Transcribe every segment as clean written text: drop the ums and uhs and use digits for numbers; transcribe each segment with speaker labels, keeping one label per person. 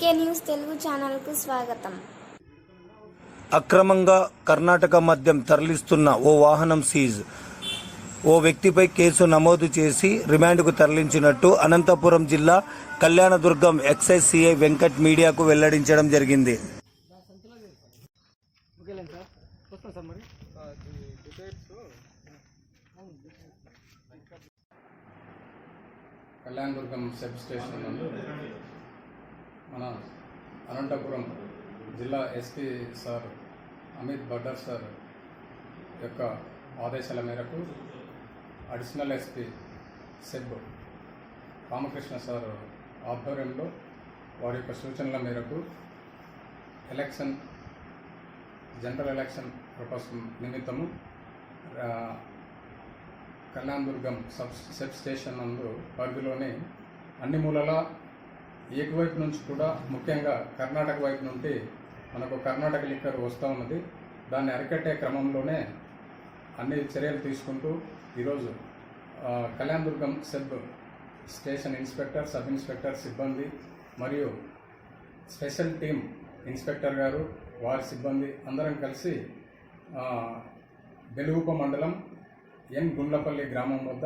Speaker 1: పీకే news Telugu ఛానల్కు స్వాగతం.
Speaker 2: అక్రమంగా కర్ణాటక మద్యం తరలిస్తున్న ఓ వాహనం సీజ్. ఓ వ్యక్తిపై కేసు నమోదు చేసి రిమాండ్కు తరలించినట్టు అనంతపురం జిల్లా కళ్యాణదుర్గం ఎక్సైజ్ సిఐ వెంకట్ మీడియాకు వెల్లడించడం జరిగింది.
Speaker 3: కళ్యాణదుర్గం సబ్ స్టేషన్ నందు మన అనంతపురం జిల్లా ఎస్పీ సార్ అమిత్ బడ్డర్ సార్ యొక్క ఆదేశాల మేరకు additional SP SEB Ramakrishna sir ఆధ్వర్యంలో వారి యొక్క సూచనల మేరకు జనరల్ ఎలక్షన్ పర్పస్ నిమిత్తము కళ్యాణదుర్గం సబ్ స్టేషన్ నందు పరిధిలోని అన్ని మూలల ఏటువైపు నుంచి కూడా ముఖ్యంగా కర్ణాటక వైపు నుండి మనకు కర్ణాటక లిక్కర్ వస్తూ ఉన్నది. దాన్ని అరికట్టే క్రమంలోనే అన్ని చర్యలు తీసుకుంటూ ఈరోజు Kalyandurg sub station inspector, sub inspector సిబ్బంది మరియు స్పెషల్ టీమ్ ఇన్స్పెక్టర్ గారు, వారి సిబ్బంది అందరం కలిసి బెలుగుప మండలం ఎన్ గుండ్లపల్లి గ్రామం వద్ద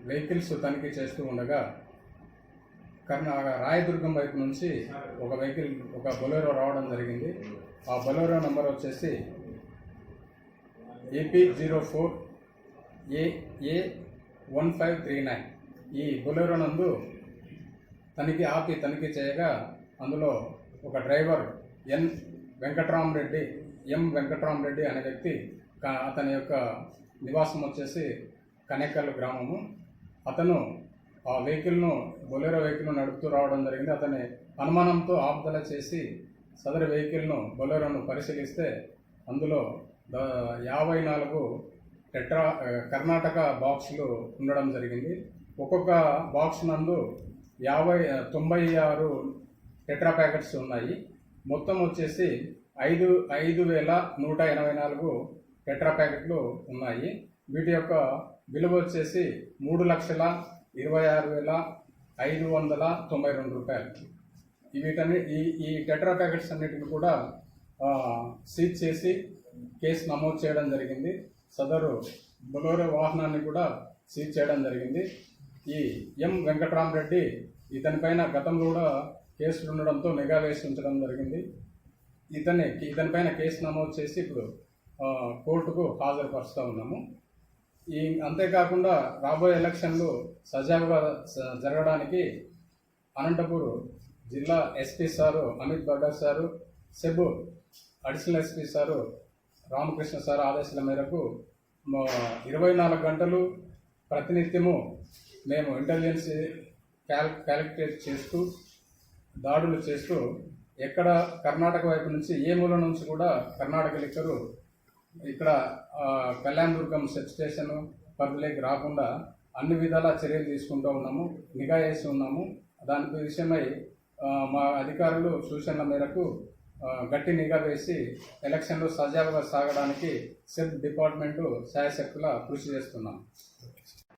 Speaker 3: వెహికల్స్ తనిఖీ చేస్తూ ఉండగా రాయదుర్గం వైపు నుంచి ఒక బొలెరో రావడం జరిగింది. ఆ బొలెరో నెంబర్ వచ్చేసి AP04AA1539. ఈ బొలెరో నందు తనిఖీ చేయగా అందులో ఒక డ్రైవర్ ఎం వెంకట్రామరెడ్డి అనే వ్యక్తి, అతని యొక్క నివాసం వచ్చేసి కనేకల్ గ్రామము. అతను ఆ బొలెరో వెహికల్ను నడుపుతూ రావడం జరిగింది. అతని అనుమానంతో ఆపుదల చేసి సదరు బొలెరోను పరిశీలిస్తే అందులో 54 కర్ణాటక బాక్సులు ఉండడం జరిగింది. ఒక్కొక్క బాక్స్ నందు 96 టెట్రా ప్యాకెట్స్ ఉన్నాయి. మొత్తం వచ్చేసి 5,184 టెట్రా ప్యాకెట్లు ఉన్నాయి. వీటి యొక్క విలువ వచ్చేసి 3,26,592 రూపాయలు. ఈ టెట్రా ప్యాకెట్స్ అన్నిటిని కూడా సీజ్ చేసి కేసు నమోదు చేయడం జరిగింది. సదరు బొలెరో వాహనాన్ని కూడా సీజ్ చేయడం జరిగింది. ఈ ఎం వెంకట్రామరెడ్డి ఇతనిపైన గతంలో కూడా కేసులు ఉండడంతో నిఘా వేసి ఉంచడం జరిగింది. ఇతనిపైన కేసు నమోదు చేసి ఇప్పుడు కోర్టుకు హాజరుపరుస్తూ ఉన్నాము. అంతేకాకుండా రాబోయే ఎలక్షన్లు సజావుగా జరగడానికి అనంతపురం జిల్లా SP sir Amit Bardar sir, SEB additional SP sir Ramakrishna sir ఆదేశాల మేరకు 24 గంటలు ప్రతినిత్యము మేము ఇంటెలిజెన్స్ క్యాలిక్యులేట్ చేస్తూ దాడులు చేస్తూ ఎక్కడ కర్ణాటక వైపు నుంచి ఏ మూల నుంచి కూడా కర్ణాటక లిక్కరు ఇక్కడ కళ్యాణదుర్గం సబ్ స్టేషన్ పరిధిలోకి రాకుండా అన్ని విధాల చర్యలు తీసుకుంటూ ఉన్నాము, నిఘా వేసి ఉన్నాము. దాని విషయమై మా అధికారులు సూచనల మేరకు గట్టి నిఘా వేసి ఎలక్షన్లు సజావుగా సాగడానికి సెబ్ డిపార్ట్మెంటు శాయశక్తులా కృషి చేస్తున్నాం.